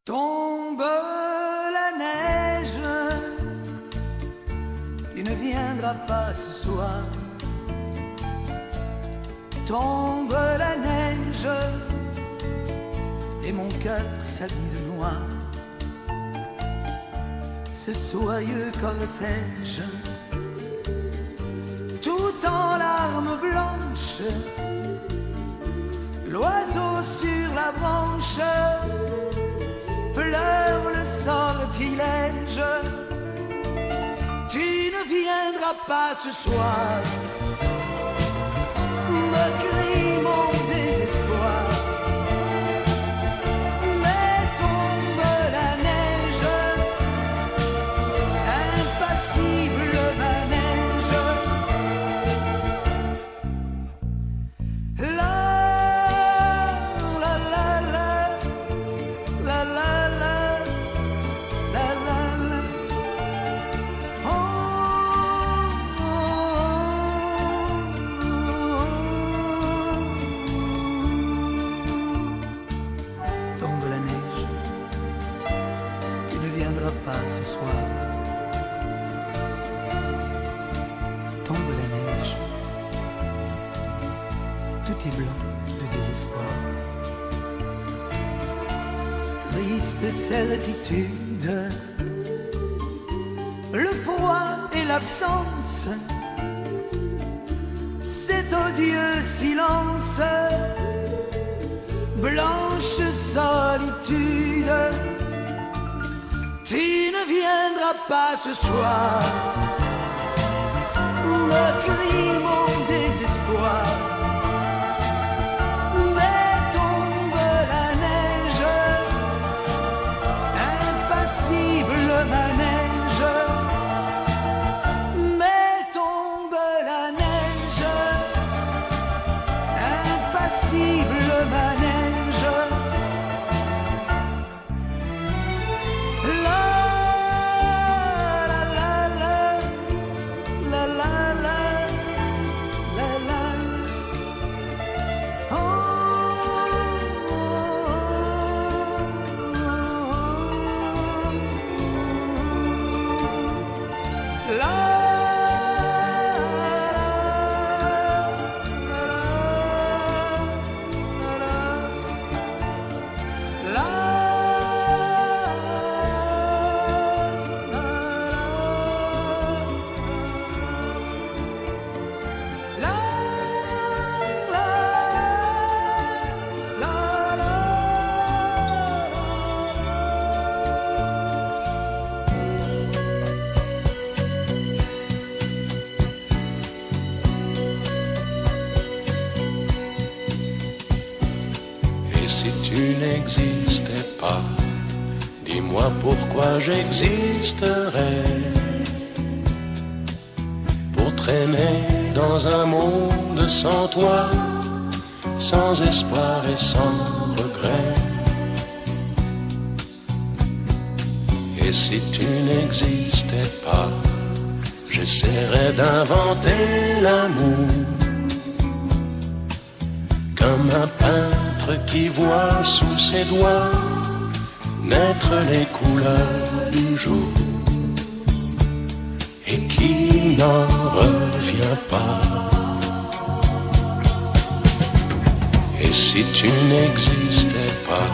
Tombe la neige, tu ne viendras pas ce soir. Tombe la neige, et mon cœur s'habille de noir. Ce soyeux cortège, tout en larmes blanches, l'oiseau sur la branche pleure le sortilège. Tu ne viendras pas ce soir, me crie mon désespoir. Mais tombe la neige, impassible manège. La la la la la la la la la la. Oh, oh, oh. Tombe la neige, tu ne viendras pas ce soir. Tombe la neige, tout est blanc de désespoir. Triste certitude, le froid et l'absence, cet odieux silence, blanche solitude. Tu ne viendras pas ce soir, me crie mon désespoir. Mais tombe la neige, impassible manège. Mais tombe la neige, impassible manège. La la la la la la la la la. Oh, oh, oh. La Et si tu n'existais pas, dis-moi pourquoi j'existerais. Pour traîner dans un monde sans toi, sans espoir et sans regret. Et si tu n'existais pas, j'essaierais d'inventer l'amour, comme un peintre qui voit sous ses doigts naître les couleurs du jour et qui n'en revient pas. Et si tu n'existais pas,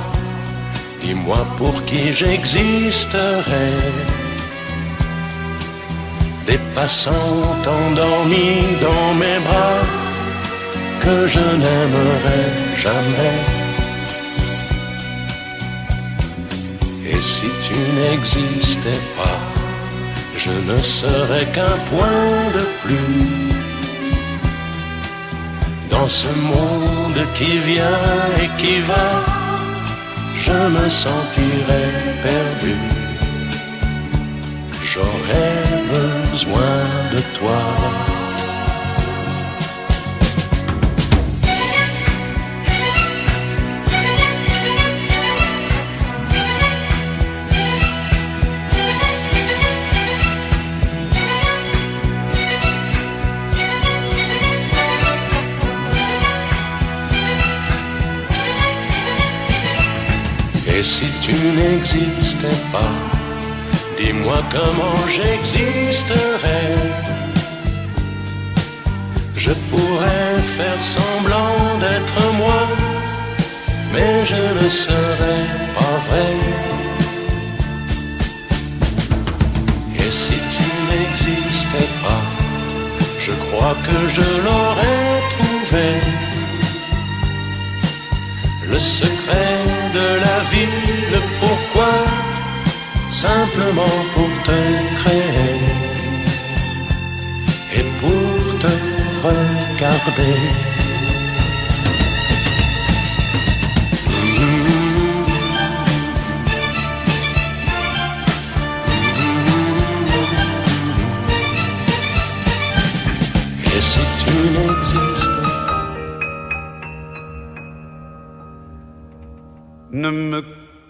dis-moi pour qui j'existerais. Des passants endormis dans mes bras que je n'aimerais jamais. Et si tu n'existais pas, je ne serais qu'un point de plus dans ce monde qui vient et qui va. Je me sentirais perdu. J'aurais besoin de toi. Et si tu n'existais pas, dis-moi comment j'existerais. Je pourrais faire semblant d'être moi, mais je ne serais pas vrai. Et si tu n'existais pas, je crois que je l'aurais trouvé. Le secret de la vie, le pourquoi, simplement pour te créer et pour te regarder. Et si tu n'existes pas, ne me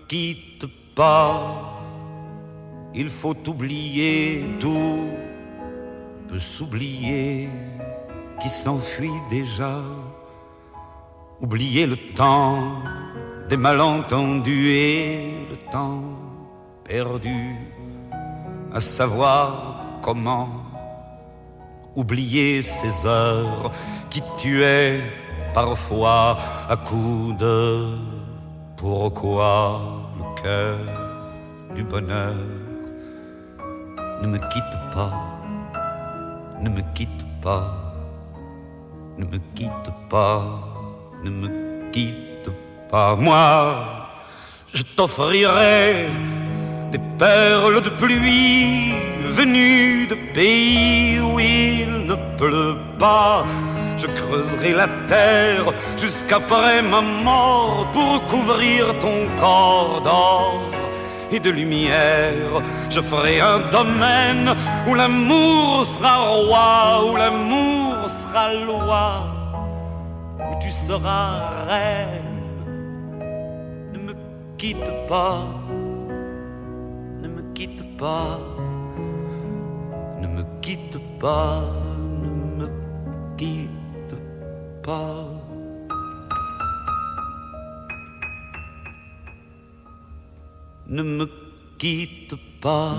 quitte pas, il faut oublier, tout peut s'oublier qui s'enfuit déjà. Oublier le temps des malentendus et le temps perdu à savoir comment. Oublier ces heures qui tuaient parfois à coups de pourquoi le cœur du bonheur. Ne me quitte pas, ne me quitte pas, ne me quitte pas, ne me quitte pas. Moi, je t'offrirai des perles de pluie venues de pays où il ne pleut pas. Je creuserai la terre jusqu'après ma mort pour couvrir ton corps d'or et de lumière. Je ferai un domaine où l'amour sera roi, où l'amour sera loi, où tu seras reine. Ne me quitte pas, ne me quitte pas, ne me quitte pas, ne me quitte pas. Ne me quitte pas,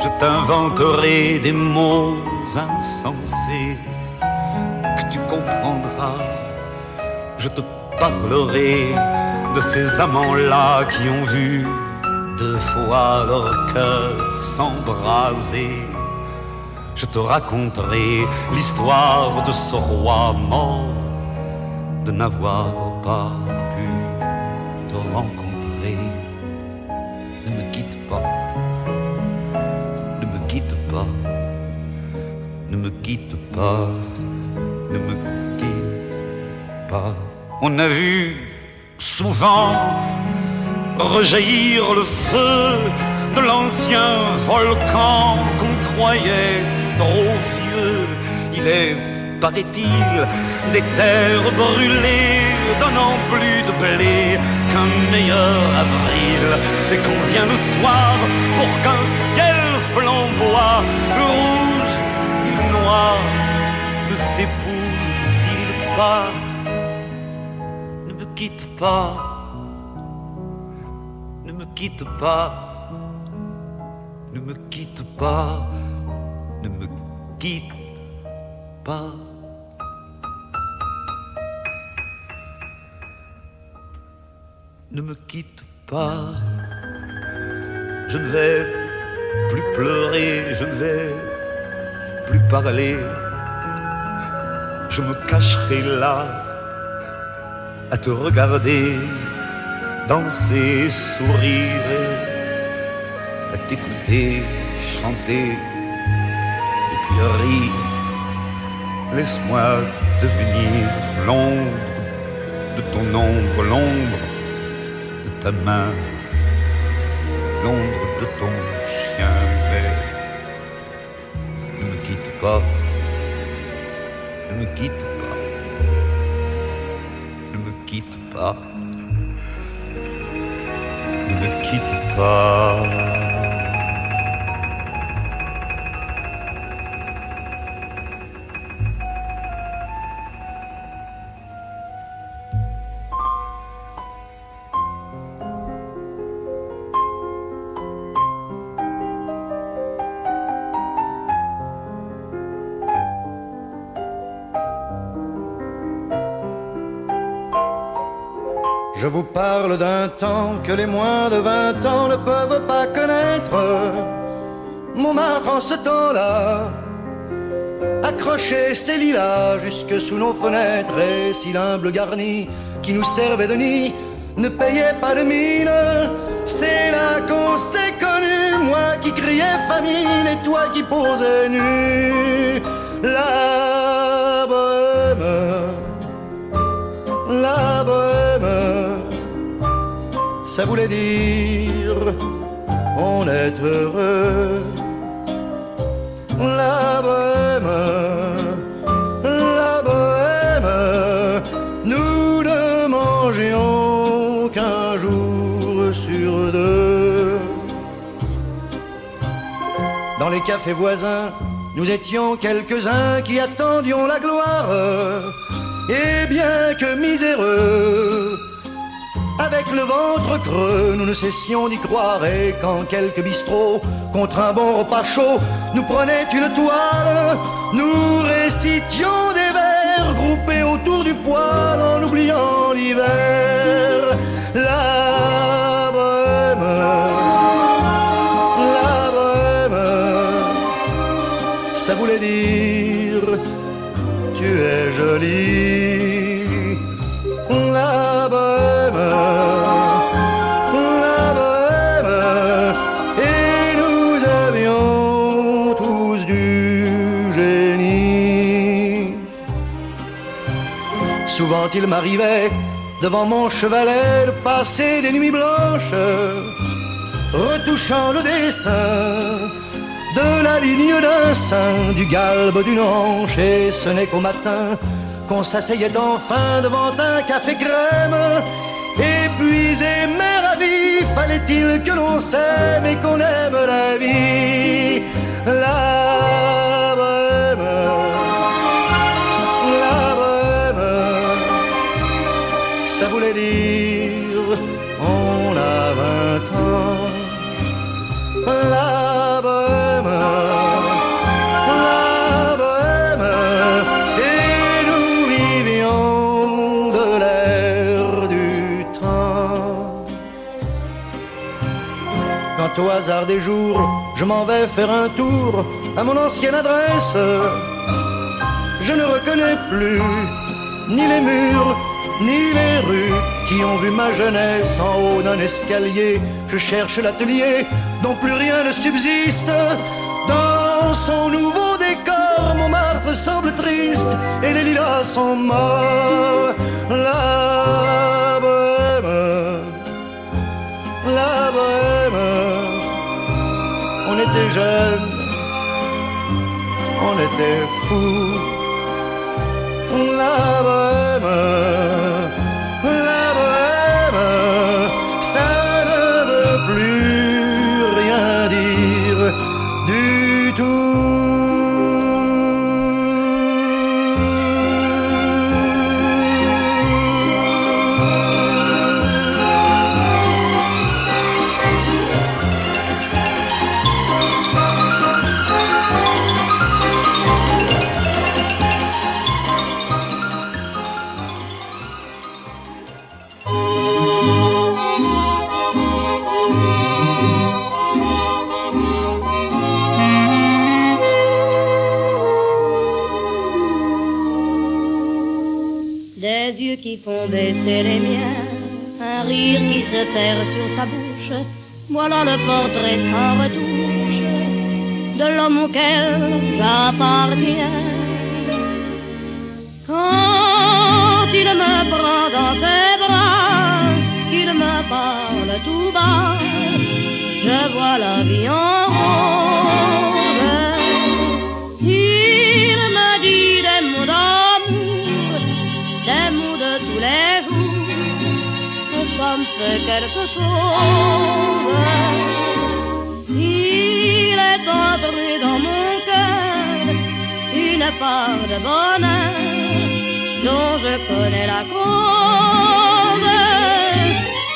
je t'inventerai des mots insensés que tu comprendras. Je te parlerai de ces amants-là qui ont vu 2 fois leur cœur s'embraser. Je te raconterai l'histoire de ce roi mort, de n'avoir pas pu te rencontrer. Ne me quitte pas, ne me quitte pas, ne me quitte pas, ne me quitte pas. On a vu souvent rejaillir le feu de l'ancien volcan qu'on croyait trop vieux. Il est, paraît-il, des terres brûlées donnant plus de blé qu'un meilleur avril, et qu'on vient le soir pour qu'un ciel flamboie. Le rouge et le noir ne s'épousent-ils pas? Ne me quitte pas, ne me quitte pas, ne me quitte pas, ne me quitte pas. Ne me quitte pas, je ne vais plus pleurer, je ne vais plus parler. Je me cacherai là à te regarder danser, sourire, à t'écouter chanter et puis rire. Laisse-moi devenir l'ombre de ton ombre, l'ombre de ta main, l'ombre de ton chien. Mais ne me quitte pas, ne me quitte pas, ne me quitte pas, ne me quitte pas. Je vous parle d'un temps que les moins de 20 ans ne peuvent pas connaître. Montmartre en ce temps-là accrochait ses lilas jusque sous nos fenêtres, et si l'humble garni qui nous servait de nid ne payait pas de mine, c'est là qu'on s'est connus, moi qui criais famine et toi qui posais nu. La bohème, ça voulait dire on est heureux. La bohème, nous ne mangions qu'un jour sur deux. Dans les cafés voisins, nous étions quelques-uns qui attendions la gloire. Et bien que miséreux, avec le ventre creux, nous ne cessions d'y croire. Et quand quelques bistrots, contre un bon repas chaud, nous prenaient une toile, nous récitions des vers groupés autour du poêle en oubliant l'hiver. La bohème, ça voulait dire tu es jolie. La bohème, et nous avions tous du génie. Souvent il m'arrivait devant mon chevalet de passer des nuits blanches, retouchant le dessin de la ligne d'un sein, du galbe d'une hanche, et ce n'est qu'au matin qu'on s'asseyait enfin devant un café crème. Épuisé mais ravi, fallait-il que l'on s'aime et qu'on aime la vie. La bohème, ça voulait dire on a 20 ans. La bohème, et nous vivions de l'air du temps. Quand au hasard des jours, je m'en vais faire un tour à mon ancienne adresse, je ne reconnais plus ni les murs, ni les rues qui ont vu ma jeunesse en haut d'un escalier. Je cherche l'atelier dont plus rien ne subsiste. Dans son nouveau décor, Montmartre semble triste et les lilas sont morts. La bohème, on était jeunes, on était fous. La bohème, ça ne veut plus rien dire du tout. Qui font baisser les miens, un rire qui se perd sur sa bouche, voilà le portrait sans retouche de l'homme auquel j'appartiens. Quand il me prend dans ses bras, qu'il me parle tout bas, je vois la vie en rose. Il me dit des mots d'amour, des mots de tous les jours, que ça me fait quelque chose. Il est entré dans mon cœur une part de bonheur dont je connais la cause.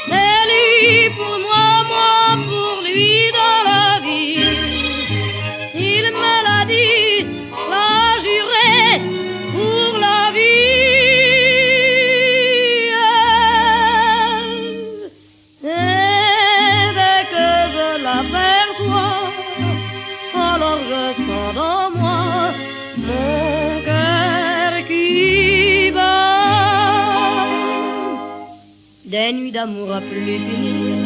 C'est lui pour moi, moi pour lui dans la vie. Il me l'a dit, l'a juré pour la vie. des nuits d'amour à plus finir,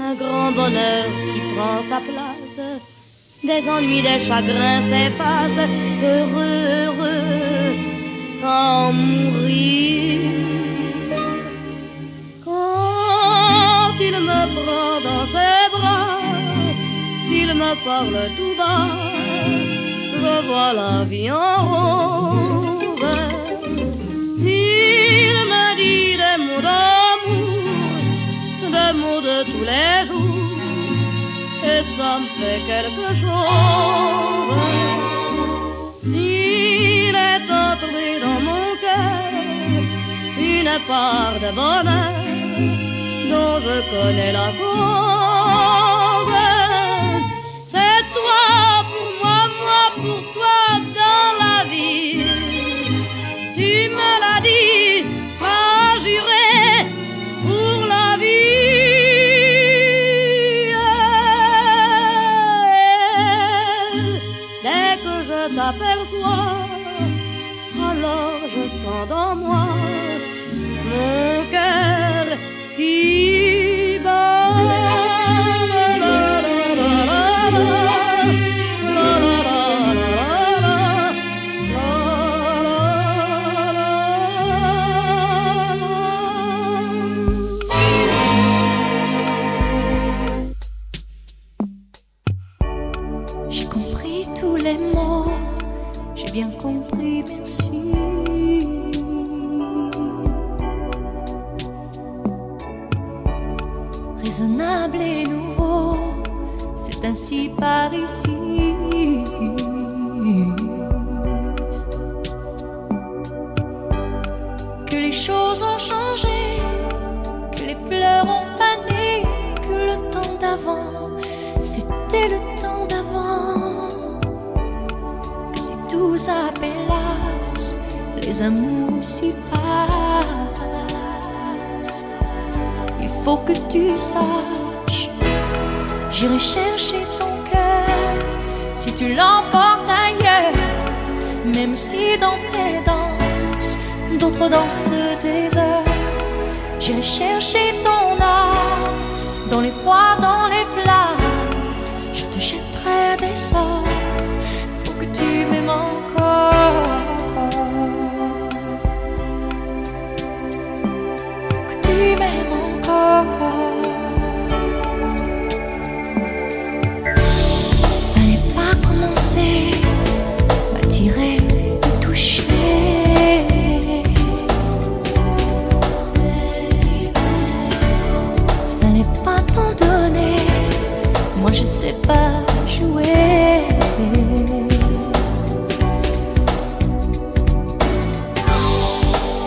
un grand bonheur qui prend sa place, des ennuis, des chagrins s'effacent, heureux, heureux, sans mourir. Quand il me prend dans ses bras, il me parle tout bas, je vois la vie en rose. Il me dit des mots d'amour, des mots de tous les jours, et ça me fait quelque chose. Il est entré dans mon cœur une part de bonheur dont je connais la cause. C'est toi pour moi, moi pour toi dans la vie. Tu me l'as dit, m'as juré pour la vie. Dès que je t'aperçois, alors je sens dans moi mon cœur qui bat. J'ai compris tous les mots, j'ai bien compris, merci. Raisonnable et nouveau, c'est ainsi par ici. Que les choses ont changé, que les fleurs ont fané, que le temps d'avant, c'était le temps d'avant. Que si tout s'appelasse, les amours s'y passent. Il faut que tu saches, j'irai chercher ton cœur si tu l'emportes ailleurs. Même si dans tes danses, d'autres dansent des heures. J'irai chercher ton âme, dans les froids, dans les flammes. Je te jetterai des sorts pour que tu m'aimes encore. Pour que tu m'aimes encore. Fallait pas commencer, m'attirer, me toucher. Fallait pas t'en donner, moi je sais pas jouer.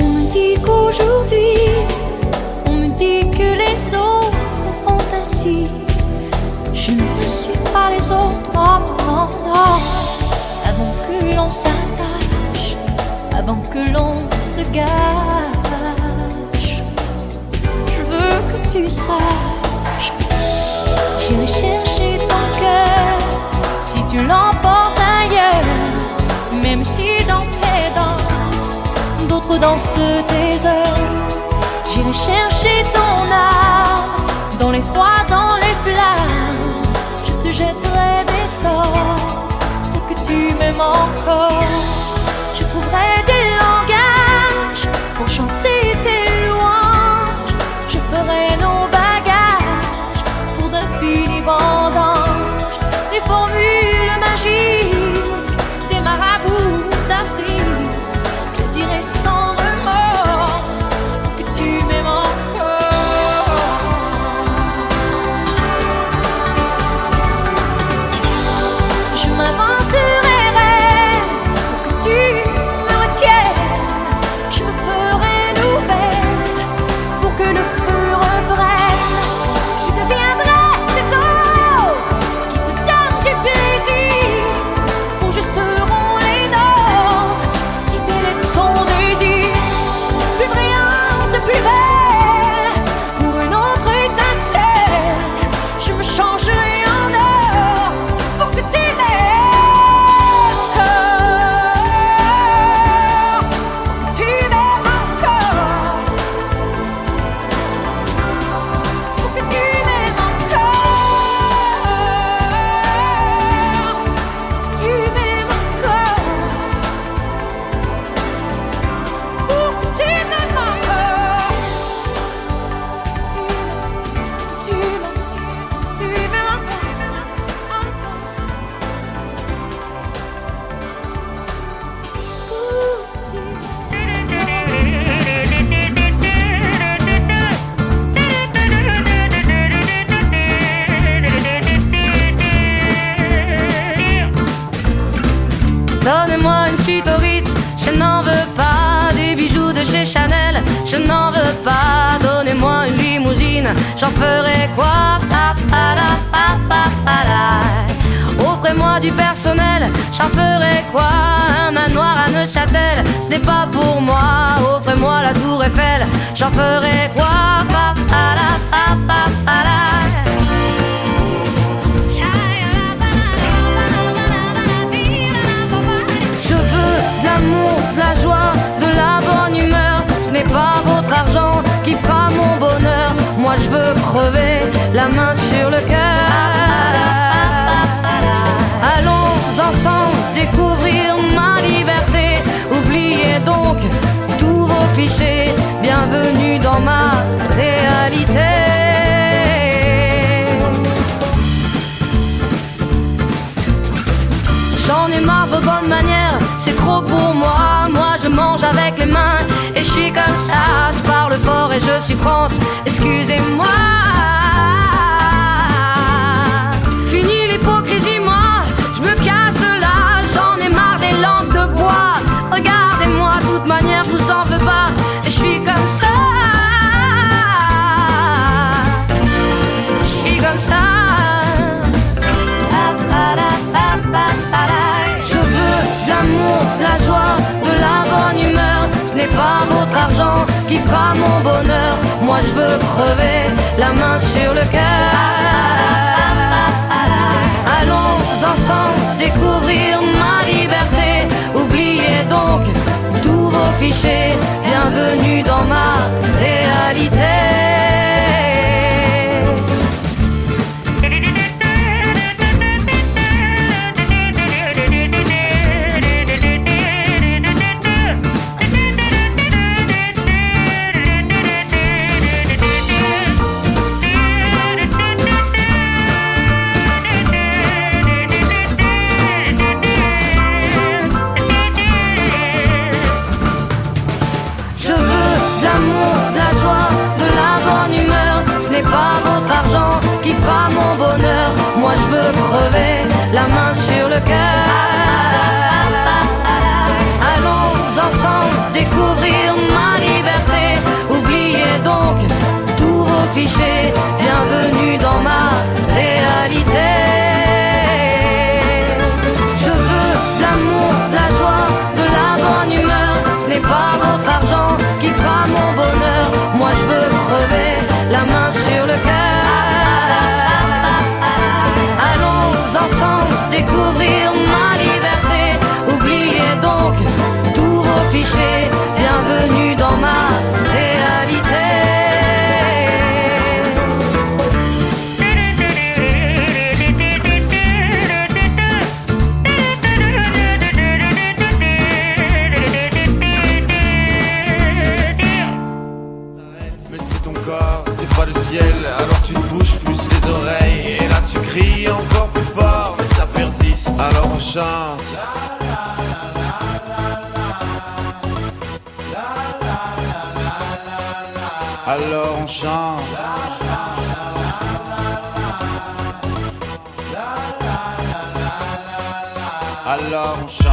On me dit qu'aujourd'hui, on me dit que les autres font ainsi. Je ne suis pas les autres, non, non, non. Avant que l'on s'attache, avant que l'on se gâche, je veux que tu saches, j'irai chercher ton cœur si tu l'emportes ailleurs. Même si dans tes danses, d'autres dansent tes heures. J'irai chercher ton âme, dans les froids, dans les flammes. Je te jetterai des sorts pour que tu m'aimes encore. Je trouverai des langages pour chanter tes louanges. Je ferai nos bagages pour d'infinis vendanges. Les formules magiques des marabouts d'Afrique, je les dirai sans remords pour que tu m'aimes encore. Je n'en veux pas des bijoux de chez Chanel, je n'en veux pas. Donnez-moi une limousine, j'en ferai quoi? Offrez-moi du personnel, j'en ferai quoi? Un manoir à Neuchâtel, ce n'est pas pour moi. Offrez-moi la tour Eiffel, j'en ferai quoi? Je veux de l'amour, de la joie, de la bonne humeur. Ce n'est pas votre argent qui fera mon bonheur. Moi je veux crever la main sur le cœur. Allons ensemble découvrir ma liberté. Oubliez donc tous vos clichés. Bienvenue dans ma réalité. J'en ai marre de vos bonnes manières, c'est trop pour moi. Moi je mange avec les mains et je suis comme ça. Je parle fort et je suis France, excusez-moi. Fini l'hypocrisie, moi je me casse de là. J'en ai marre des langues de bois. Regardez-moi, de toute manière je vous en veux pas. Et je suis comme ça. Je suis comme ça. Je veux de l'amour, de la joie, de la bonne humeur. Ce n'est pas votre argent qui fera mon bonheur. Moi je veux crever la main sur le cœur. Allons ensemble découvrir ma liberté. Oubliez donc tous vos clichés. Bienvenue dans ma réalité. Pas votre argent qui fera mon bonheur. Moi je veux crever la main sur le cœur. Allons ensemble découvrir ma liberté. Oubliez donc tous vos clichés. Bienvenue dans ma réalité. Je veux de l'amour, de la joie, de la bonne humeur. Ce n'est pas votre argent qui fera mon bonheur. Moi je veux crever la main sur le cœur. Allons ensemble découvrir ma liberté. Oubliez donc tous vos clichés. Bienvenue dans ma réalité. Alors tu te bouges plus les oreilles. Et là tu cries encore plus fort. Mais ça persiste, alors on chante. Alors on chante. Alors on chante.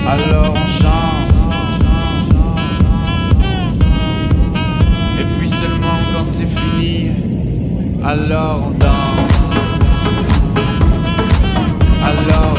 Alors on chante. Et puis seulement quand c'est fini, alors on danse. Alors